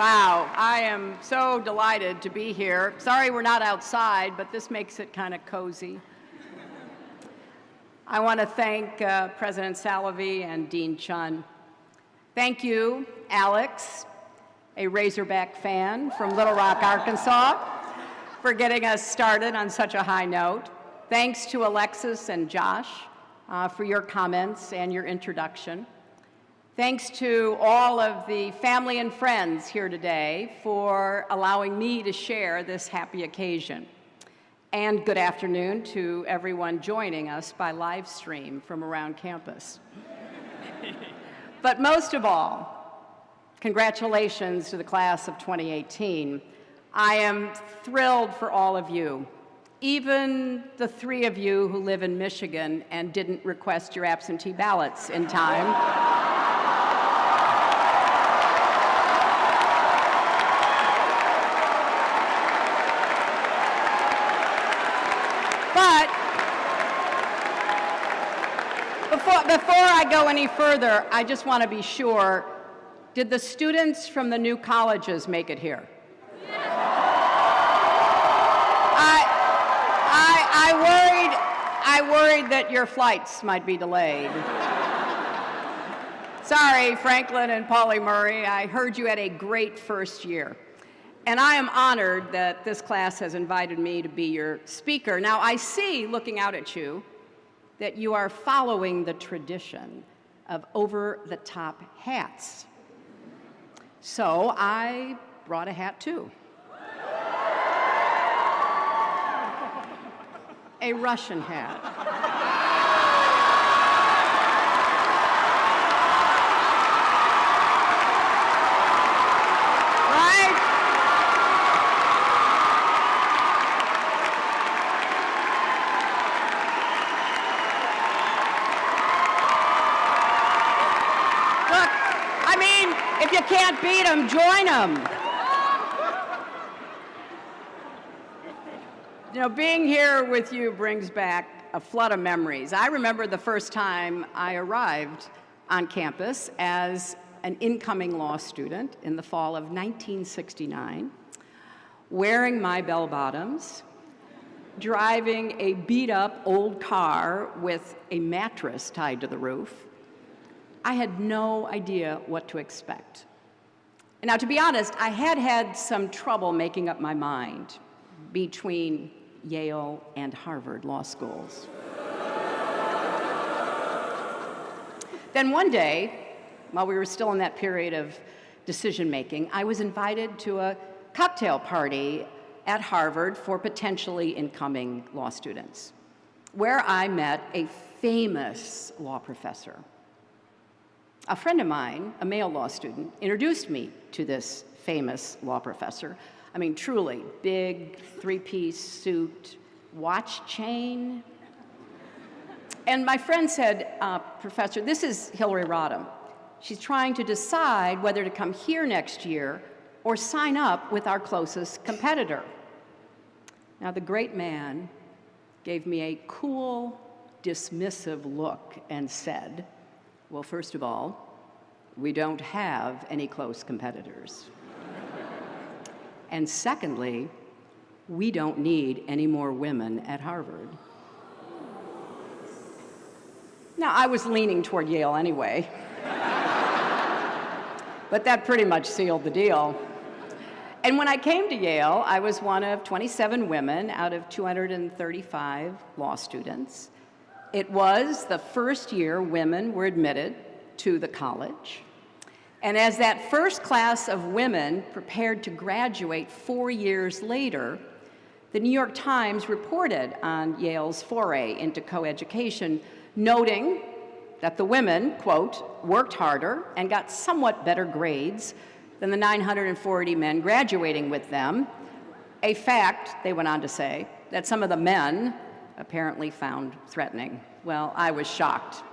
Wow, I am so delighted to be here. Sorry we're not outside, but this makes it kind of cozy. I want to thank President Salovey and Dean Chun. Thank you, Alex, a Razorback fan from Little Rock, Arkansas, for getting us started on such a high note. Thanks to Alexis and Josh for your comments and your introduction. Thanks to all of the family and friends here today for allowing me to share this happy occasion. And good afternoon to everyone joining us by live stream from around campus. But most of all, congratulations to the class of 2018. I am thrilled for all of you, even the 3 of you who live in Michigan and didn't request your absentee ballots in time. Before I go any further, I just want to be sure, did the students from the new colleges make it here? I worried that your flights might be delayed. Sorry, Franklin and Pauli Murray, I heard you had a great first year. And I am honored that this class has invited me to be your speaker. Now, I see, looking out at you, that you are following the tradition of over-the-top hats. So I brought a hat too. A Russian hat. Right? If you can't beat them, join them. You know, being here with you brings back a flood of memories. I remember the first time I arrived on campus as an incoming law student in the fall of 1969, wearing my bell-bottoms, driving a beat-up old car with a mattress tied to the roof. I had no idea what to expect. And now, to be honest, I had had some trouble making up my mind between Yale and Harvard law schools. Then one day, while we were still in that period of decision-making, I was invited to a cocktail party at Harvard for potentially incoming law students, where I met a famous law professor. A friend of mine, a male law student, introduced me to this famous law professor. I mean, truly, big, 3-piece suit, watch chain. And my friend said, Professor, this is Hillary Rodham. She's trying to decide whether to come here next year or sign up with our closest competitor. Now, the great man gave me a cool, dismissive look and said, well, first of all, we don't have any close competitors. And secondly, we don't need any more women at Harvard. Now, I was leaning toward Yale anyway, but that pretty much sealed the deal. And when I came to Yale, I was one of 27 women out of 235 law students. It was the first year women were admitted to the college. And as that first class of women prepared to graduate 4 years later, the New York Times reported on Yale's foray into coeducation, noting that the women, quote, worked harder and got somewhat better grades than the 940 men graduating with them, a fact, they went on to say, that some of the men apparently found threatening. Well, I was shocked.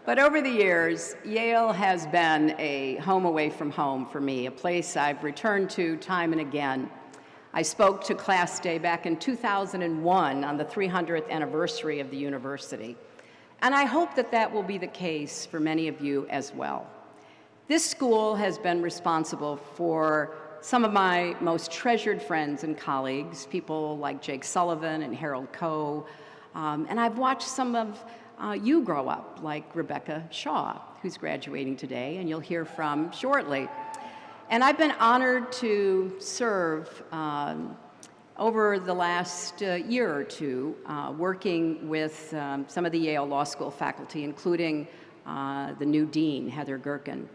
But over the years, Yale has been a home away from home for me, a place I've returned to time and again. I spoke to Class Day back in 2001 on the 300th anniversary of the university. And I hope that that will be the case for many of you as well. This school has been responsible for some of my most treasured friends and colleagues, people like Jake Sullivan and Harold Coe, and I've watched some of you grow up, like Rebecca Shaw, who's graduating today, and you'll hear from shortly. And I've been honored to serve over the last year or two, working with some of the Yale Law School faculty, including the new dean, Heather Gerken.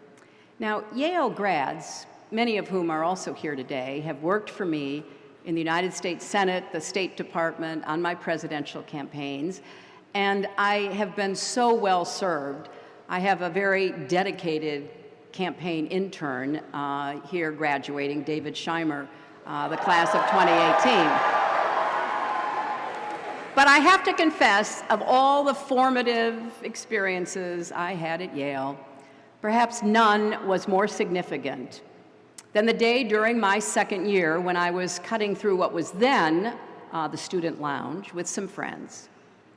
Now, Yale grads, many of whom are also here today, have worked for me in the United States Senate, the State Department, on my presidential campaigns, and I have been so well served. I have a very dedicated campaign intern here graduating, David Scheimer, the class of 2018. But I have to confess, of all the formative experiences I had at Yale, perhaps none was more significant than the day during my second year when I was cutting through what was then the student lounge with some friends.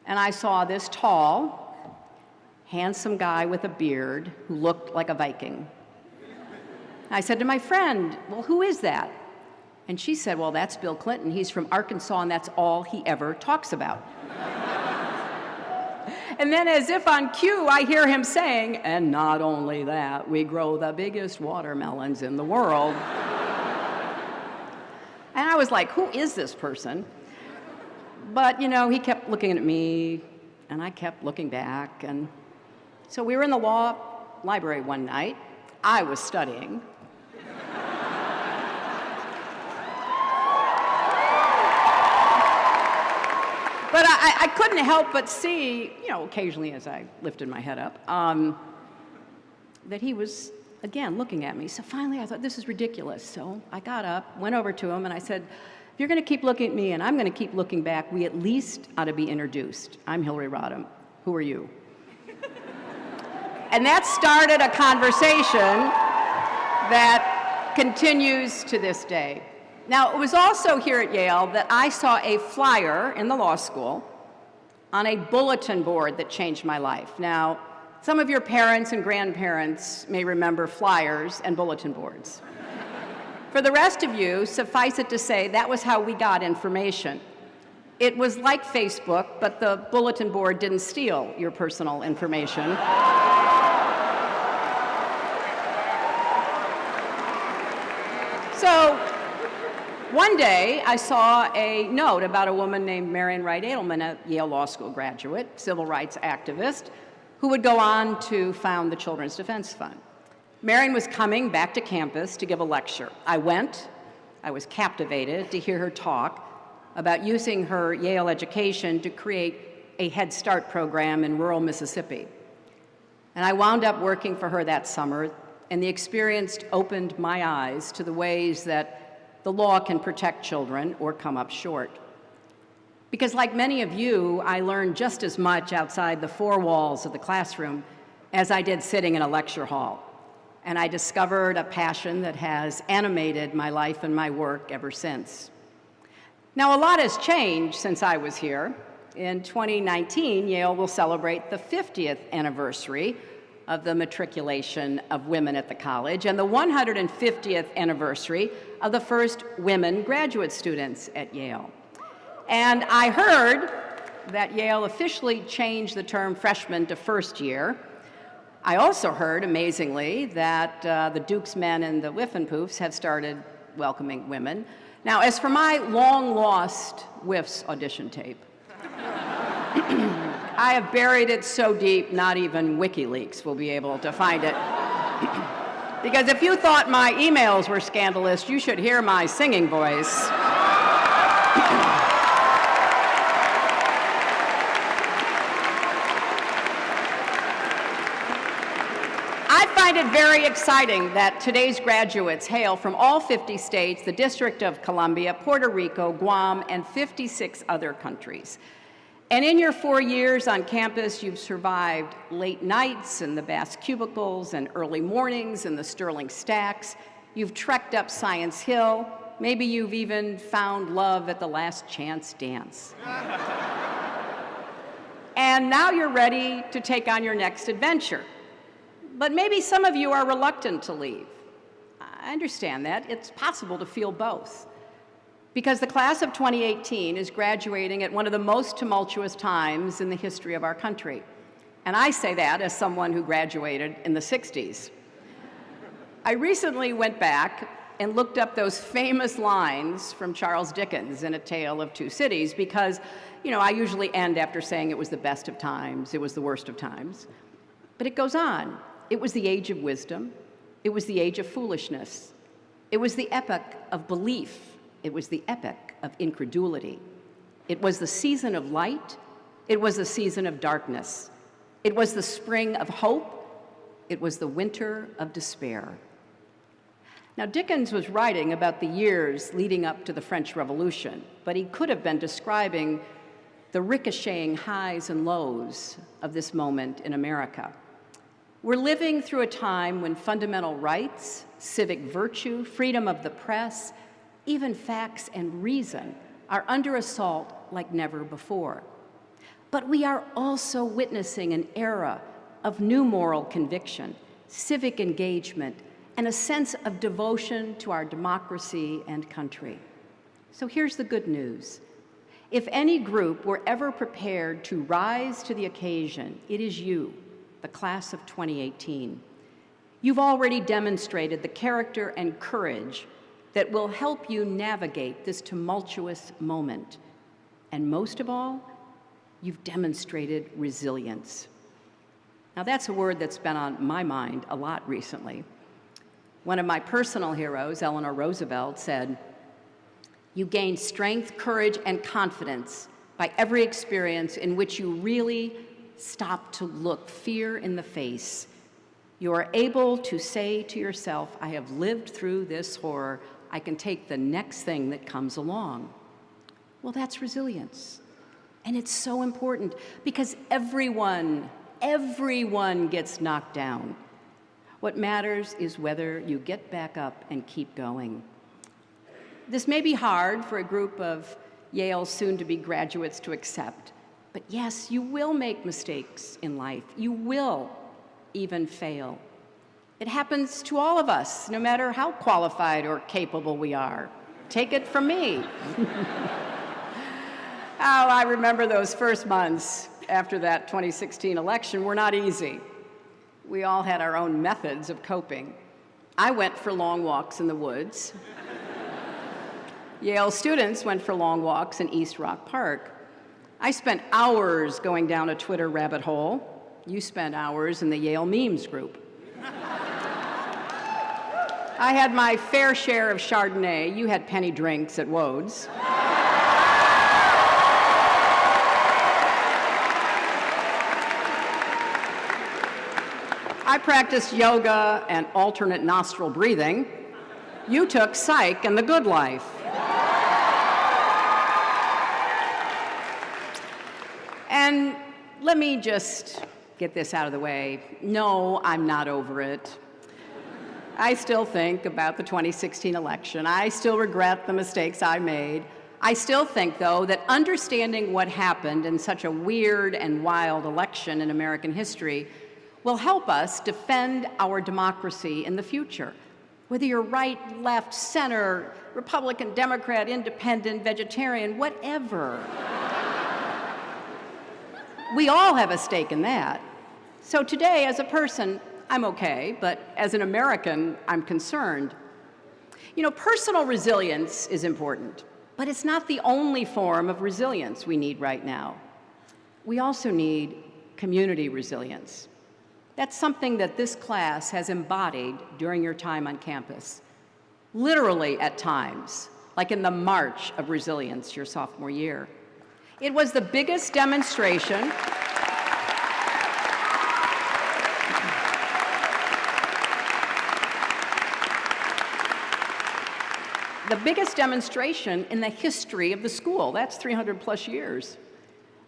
And I saw this tall, handsome guy with a beard who looked like a Viking. I said to my friend, "Well, who is that?" And she said, "Well, that's Bill Clinton. He's from Arkansas, and that's all he ever talks about." And then, as if on cue, I hear him saying, "And not only that, we grow the biggest watermelons in the world." And I was like, who is this person? But, you know, he kept looking at me, and I kept looking back. And so we were in the law library one night. I was studying. But I couldn't help but see, you know, occasionally as I lifted my head up, that he was, again, looking at me. So finally I thought, this is ridiculous. So I got up, went over to him, and I said, "If you're going to keep looking at me and I'm going to keep looking back, we at least ought to be introduced. I'm Hillary Rodham. Who are you?" And that started a conversation that continues to this day. Now, it was also here at Yale that I saw a flyer in the law school on a bulletin board that changed my life. Now, some of your parents and grandparents may remember flyers and bulletin boards. For the rest of you, suffice it to say, that was how we got information. It was like Facebook, but the bulletin board didn't steal your personal information. So, one day, I saw a note about a woman named Marian Wright Edelman, a Yale Law School graduate, civil rights activist, who would go on to found the Children's Defense Fund. Marian was coming back to campus to give a lecture. I went. I was captivated to hear her talk about using her Yale education to create a Head Start program in rural Mississippi. And I wound up working for her that summer, and the experience opened my eyes to the ways that the law can protect children or come up short. Because like many of you, I learned just as much outside the four walls of the classroom as I did sitting in a lecture hall. And I discovered a passion that has animated my life and my work ever since. Now, a lot has changed since I was here. In 2019, Yale will celebrate the 50th anniversary of the matriculation of women at the college and the 150th anniversary of the first women graduate students at Yale. And I heard that Yale officially changed the term freshman to first year. I also heard, amazingly, that the Duke's men and the Whiffenpoofs have started welcoming women. Now, as for my long-lost Whiffs audition tape, I have buried it so deep, not even WikiLeaks will be able to find it. Because if you thought my emails were scandalous, you should hear my singing voice. I find it very exciting that today's graduates hail from all 50 states, the District of Columbia, Puerto Rico, Guam, and 56 other countries. And in your 4 years on campus, you've survived late nights in the Bass cubicles and early mornings in the Sterling stacks. You've trekked up Science Hill. Maybe you've even found love at the Last Chance dance. And now you're ready to take on your next adventure. But maybe some of you are reluctant to leave. I understand that. It's possible to feel both. Because the class of 2018 is graduating at one of the most tumultuous times in the history of our country. And I say that as someone who graduated in the 60s. I recently went back and looked up those famous lines from Charles Dickens in A Tale of Two Cities because, I usually end after saying it was the best of times, it was the worst of times. But it goes on. It was the age of wisdom. It was the age of foolishness. It was the epoch of belief. It was the epoch of incredulity. It was the season of light. It was the season of darkness. It was the spring of hope. It was the winter of despair. Now, Dickens was writing about the years leading up to the French Revolution, but he could have been describing the ricocheting highs and lows of this moment in America. We're living through a time when fundamental rights, civic virtue, freedom of the press, even facts and reason are under assault like never before. But we are also witnessing an era of new moral conviction, civic engagement, and a sense of devotion to our democracy and country. So here's the good news. If any group were ever prepared to rise to the occasion, it is you, the class of 2018. You've already demonstrated the character and courage that will help you navigate this tumultuous moment. And most of all, you've demonstrated resilience. Now that's a word that's been on my mind a lot recently. One of my personal heroes, Eleanor Roosevelt, said, "You gain strength, courage, and confidence by every experience in which you really stop to look fear in the face. You are able to say to yourself, I have lived through this horror. I can take the next thing that comes along." Well, that's resilience. And it's so important because everyone gets knocked down. What matters is whether you get back up and keep going. This may be hard for a group of Yale's soon-to-be graduates to accept, but yes, you will make mistakes in life. You will even fail. It happens to all of us, no matter how qualified or capable we are. Take it from me. I remember those first months after that 2016 election were not easy. We all had our own methods of coping. I went for long walks in the woods. Yale students went for long walks in East Rock Park. I spent hours going down a Twitter rabbit hole. You spent hours in the Yale memes group. I had my fair share of Chardonnay. You had penny drinks at Wode's. I practiced yoga and alternate nostril breathing. You took psych and the good life. And let me just get this out of the way. No, I'm not over it. I still think about the 2016 election. I still regret the mistakes I made. I still think, though, that understanding what happened in such a weird and wild election in American history will help us defend our democracy in the future. Whether you're right, left, center, Republican, Democrat, independent, vegetarian, whatever. We all have a stake in that. So today, as a person, I'm okay, but as an American, I'm concerned. Personal resilience is important, but it's not the only form of resilience we need right now. We also need community resilience. That's something that this class has embodied during your time on campus. Literally at times, like in the March of Resilience your sophomore year. It was the biggest demonstration in the history of the school. That's 300 plus years.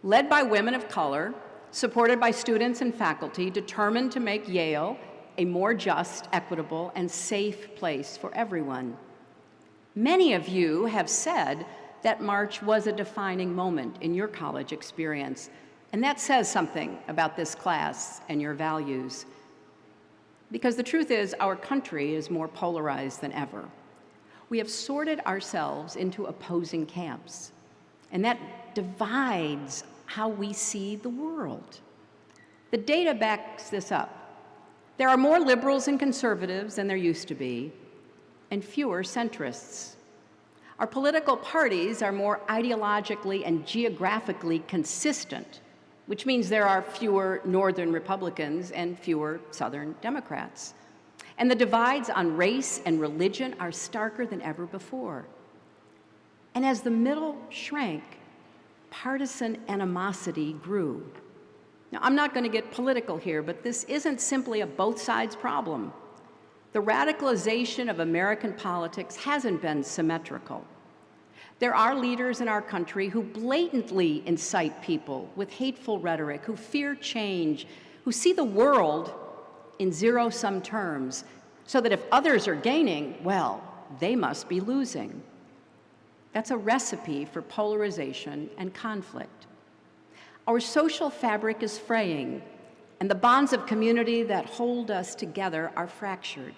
Led by women of color, supported by students and faculty determined to make Yale a more just, equitable, and safe place for everyone. Many of you have said that March was a defining moment in your college experience, And that says something about this class and your values. Because the truth is, our country is more polarized than ever. We have sorted ourselves into opposing camps, and that divides how we see the world. The data backs this up. There are more liberals and conservatives than there used to be, and fewer centrists. Our political parties are more ideologically and geographically consistent, which means there are fewer Northern Republicans and fewer Southern Democrats. And the divides on race and religion are starker than ever before. And as the middle shrank, partisan animosity grew. Now, I'm not going to get political here, but this isn't simply a both sides problem. The radicalization of American politics hasn't been symmetrical. There are leaders in our country who blatantly incite people with hateful rhetoric, who fear change, who see the world in zero-sum terms, so that if others are gaining, well, they must be losing. That's a recipe for polarization and conflict. Our social fabric is fraying, and the bonds of community that hold us together are fractured.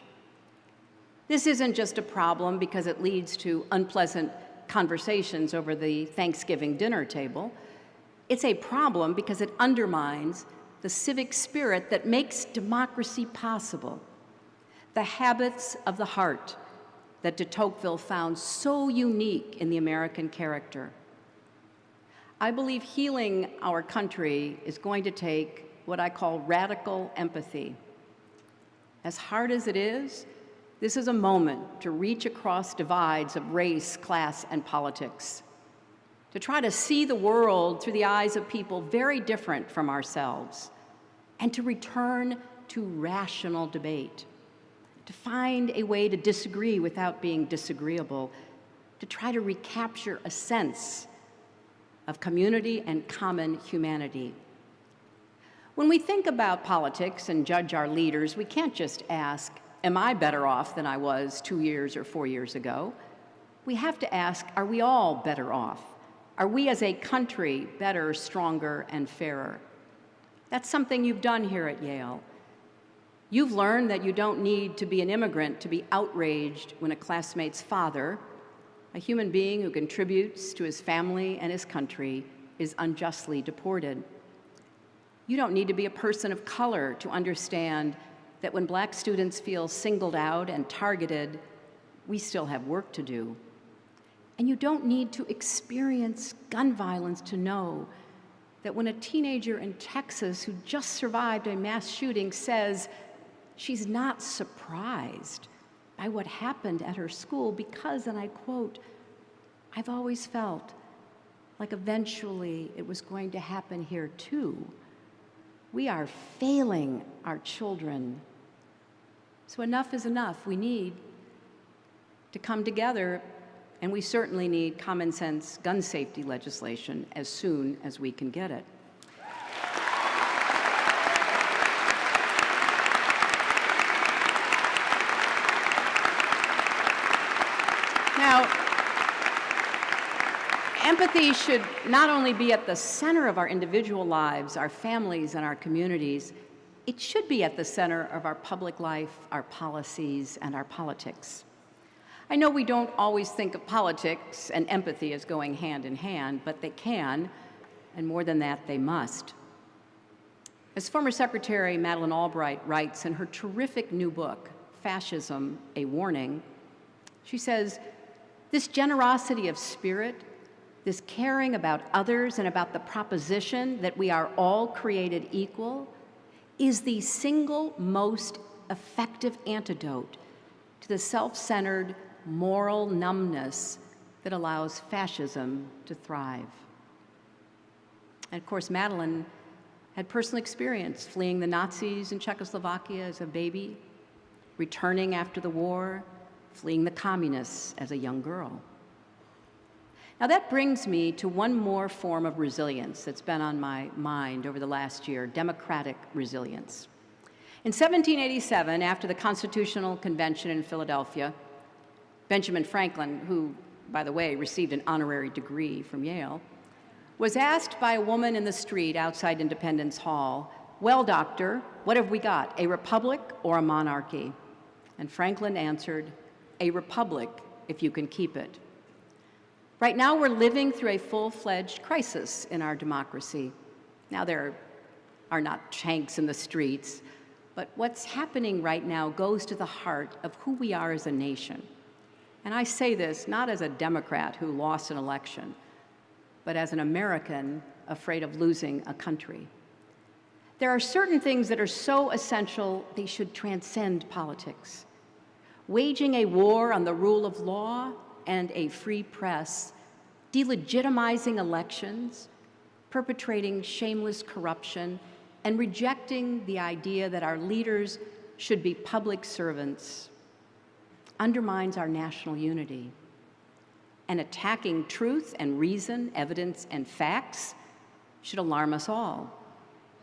This isn't just a problem because it leads to unpleasant conversations over the Thanksgiving dinner table. It's a problem because it undermines the civic spirit that makes democracy possible, the habits of the heart that de Tocqueville found so unique in the American character. I believe healing our country is going to take what I call radical empathy. As hard as it is, this is a moment to reach across divides of race, class, and politics, to try to see the world through the eyes of people very different from ourselves, and to return to rational debate, to find a way to disagree without being disagreeable, to try to recapture a sense of community and common humanity. When we think about politics and judge our leaders, we can't just ask, am I better off than I was 2 years or 4 years ago? We have to ask, are we all better off? Are we as a country better, stronger, and fairer? That's something you've done here at Yale. You've learned that you don't need to be an immigrant to be outraged when a classmate's father, a human being who contributes to his family and his country, is unjustly deported. You don't need to be a person of color to understand that when Black students feel singled out and targeted, we still have work to do. And you don't need to experience gun violence to know that when a teenager in Texas who just survived a mass shooting says she's not surprised by what happened at her school because, and I quote, "I've always felt like eventually it was going to happen here too." We are failing our children. So enough is enough. We need to come together, and we certainly need common sense gun safety legislation as soon as we can get it. Now, empathy should not only be at the center of our individual lives, our families, and our communities, it should be at the center of our public life, our policies, and our politics. I know we don't always think of politics and empathy as going hand in hand, but they can, and more than that, they must. As former Secretary Madeleine Albright writes in her terrific new book, Fascism, A Warning, she says, "This generosity of spirit, this caring about others and about the proposition that we are all created equal, is the single most effective antidote to the self-centered moral numbness that allows fascism to thrive." And of course, Madeleine had personal experience fleeing the Nazis in Czechoslovakia as a baby, returning after the war, fleeing the communists as a young girl. Now that brings me to one more form of resilience that's been on my mind over the last year, democratic resilience. In 1787, after the Constitutional Convention in Philadelphia, Benjamin Franklin, who, by the way, received an honorary degree from Yale, was asked by a woman in the street outside Independence Hall, "Well, doctor, what have we got, a republic or a monarchy?" And Franklin answered, "A republic, if you can keep it." Right now, we're living through a full-fledged crisis in our democracy. Now, there are not tanks in the streets, but what's happening right now goes to the heart of who we are as a nation. And I say this not as a Democrat who lost an election, but as an American afraid of losing a country. There are certain things that are so essential they should transcend politics. Waging a war on the rule of law and a free press, delegitimizing elections, perpetrating shameless corruption, and rejecting the idea that our leaders should be public servants undermines our national unity. And attacking truth and reason, evidence and facts should alarm us all.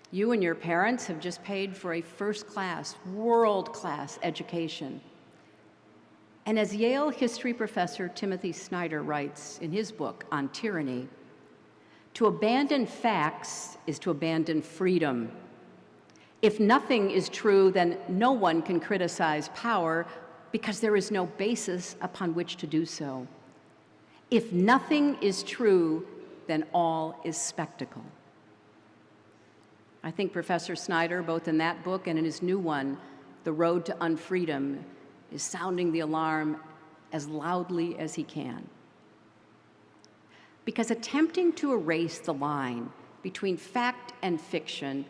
You and your parents have just paid for a first-class, world-class education. And as Yale history professor Timothy Snyder writes in his book on tyranny, to abandon facts is to abandon freedom. If nothing is true, then no one can criticize power because there is no basis upon which to do so. If nothing is true, then all is spectacle. I think Professor Snyder, both in that book and in his new one, The Road to Unfreedom, is sounding the alarm as loudly as he can. Because attempting to erase the line between fact and fiction,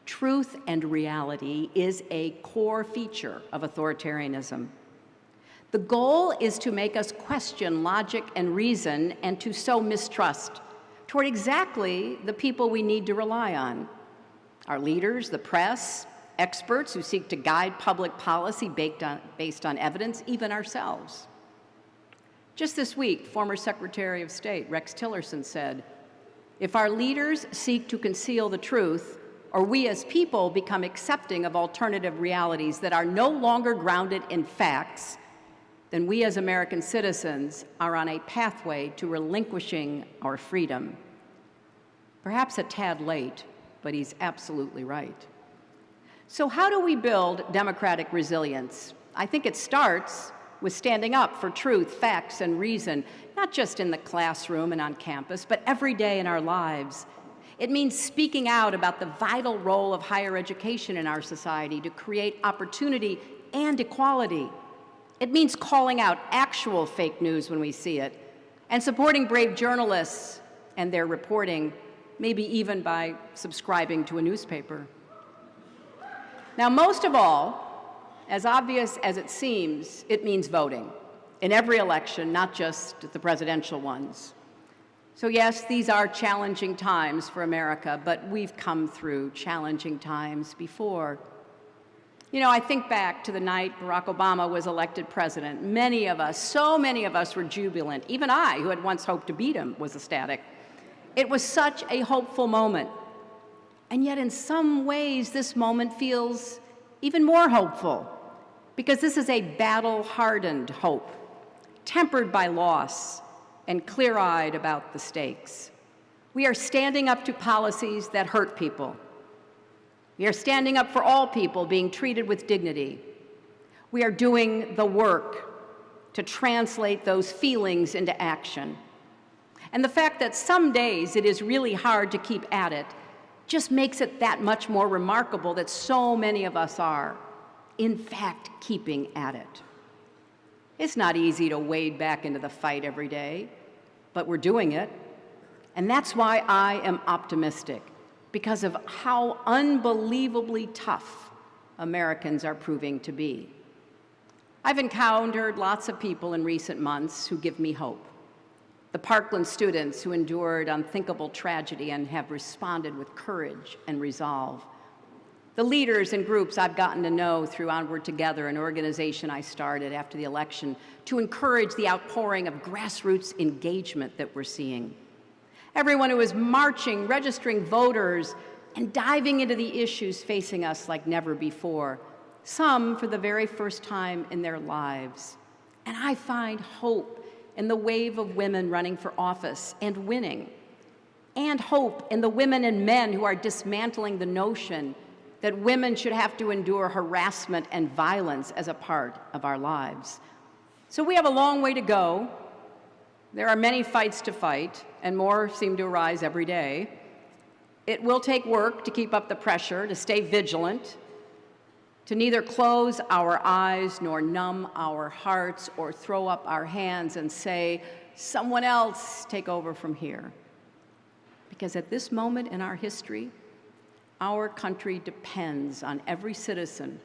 truth and reality, is a core feature of authoritarianism. The goal is to make us question logic and reason and to sow mistrust toward exactly the people we need to rely on: our leaders, the press, experts who seek to guide public policy based on evidence, even ourselves. Just this week, former Secretary of State Rex Tillerson said, "If our leaders seek to conceal the truth, or we as people become accepting of alternative realities that are no longer grounded in facts, then we as American citizens are on a pathway to relinquishing our freedom." Perhaps a tad late, but he's absolutely right. So how do we build democratic resilience? I think it starts with standing up for truth, facts, and reason, not just in the classroom and on campus, but every day in our lives. It means speaking out about the vital role of higher education in our society to create opportunity and equality. It means calling out actual fake news when we see it, and supporting brave journalists and their reporting, maybe even by subscribing to a newspaper. Now, most of all, as obvious as it seems, it means voting in every election, not just the presidential ones. So yes, these are challenging times for America, but we've come through challenging times before. You know, I think back to the night Barack Obama was elected president. Many of us, so many of us, were jubilant. Even I, who had once hoped to beat him, was ecstatic. It was such a hopeful moment. And yet, in some ways, this moment feels even more hopeful, because this is a battle-hardened hope, tempered by loss and clear-eyed about the stakes. We are standing up to policies that hurt people. We are standing up for all people being treated with dignity. We are doing the work to translate those feelings into action. And the fact that some days it is really hard to keep at it just makes it that much more remarkable that so many of us are, in fact, keeping at it. It's not easy to wade back into the fight every day, but we're doing it. And that's why I am optimistic, because of how unbelievably tough Americans are proving to be. I've encountered lots of people in recent months who give me hope. The Parkland students who endured unthinkable tragedy and have responded with courage and resolve. The leaders and groups I've gotten to know through Onward Together, an organization I started after the election to encourage the outpouring of grassroots engagement that we're seeing. Everyone who is marching, registering voters, and diving into the issues facing us like never before, some for the very first time in their lives. And I find hope in the wave of women running for office and winning. and hope in the women and men who are dismantling the notion that women should have to endure harassment and violence as a part of our lives. So we have a long way to go. There are many fights to fight, and more seem to arise every day. It will take work to keep up the pressure, to stay vigilant, to neither close our eyes nor numb our hearts or throw up our hands and say, someone else take over from here. Because at this moment in our history, our country depends on every citizen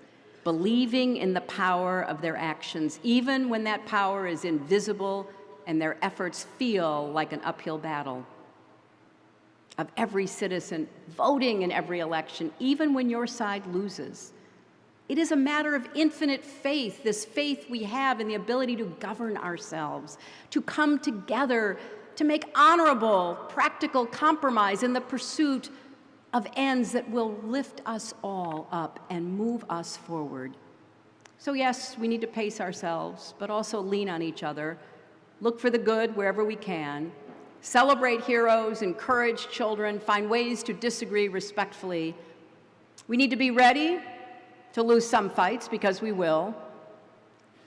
believing in the power of their actions, even when that power is invisible and their efforts feel like an uphill battle. Of every citizen voting in every election, even when your side loses. It is a matter of infinite faith, this faith we have in the ability to govern ourselves, to come together, to make honorable, practical compromise in the pursuit of ends that will lift us all up and move us forward. So yes, we need to pace ourselves, but also lean on each other, look for the good wherever we can, celebrate heroes, encourage children, find ways to disagree respectfully. We need to be ready to lose some fights, because we will.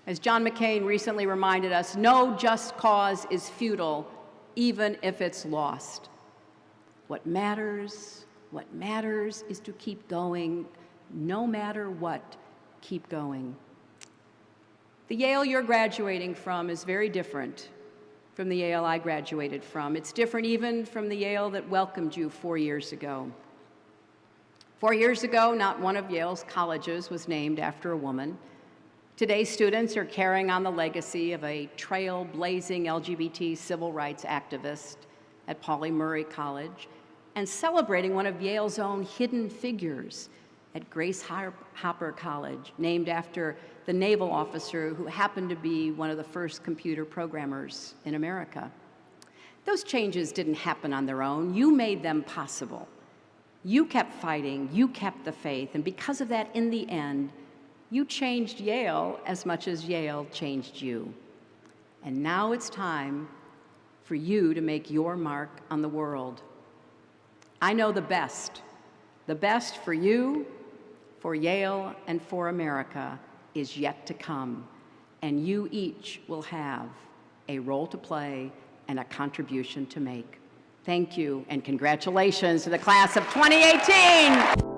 As John McCain recently reminded us, no just cause is futile, even if it's lost. What matters is to keep going, no matter what, keep going. The Yale you're graduating from is very different from the Yale I graduated from. It's different even from the Yale that welcomed you 4 years ago. 4 years ago, not one of Yale's colleges was named after a woman. Today, students are carrying on the legacy of a trailblazing LGBT civil rights activist at Pauli Murray College and celebrating one of Yale's own hidden figures at Grace Hopper College, named after the naval officer who happened to be one of the first computer programmers in America. Those changes didn't happen on their own. You made them possible. You kept fighting, you kept the faith, and because of that, in the end, you changed Yale as much as Yale changed you. And now it's time for you to make your mark on the world. I know the best for you, for Yale, and for America is yet to come, and you each will have a role to play and a contribution to make. Thank you, and congratulations to the class of 2018.